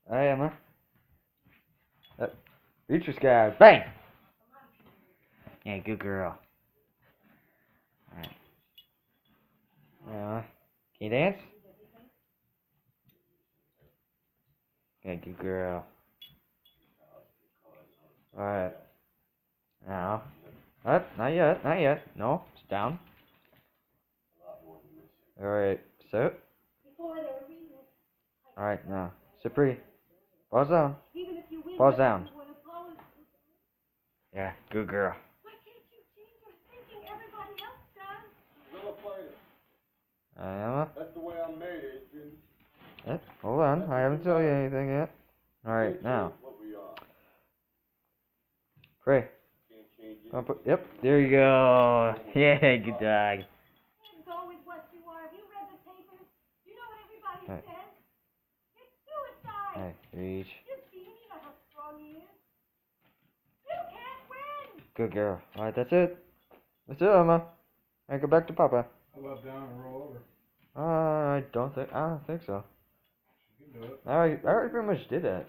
Alright, Emma. Reach your sky. Bang! Yeah, good girl. Alright. Emma. Can you dance? Yeah, good girl. Alright. Now. Up, not yet, not yet. No, it's down. Alright, sit. Alright, now. Sit pretty. Paws down. Paws down. Yeah, good girl. Emma? That's the way I'm made, Adrian. Yep, hold on. I haven't told you anything yet. Alright, now. Pray. Yep, there you go. Yeah, good dog. Go with what you are. Have you read the papers? You know what everybody Right. says? It's suicide. Alright, reach. You see, you know how strong he is. You can't win. Good girl. Alright, that's it. That's it, Emma. Alright, go back to Papa. How about down and roll over? I don't think so. You can do it. I already pretty much did that.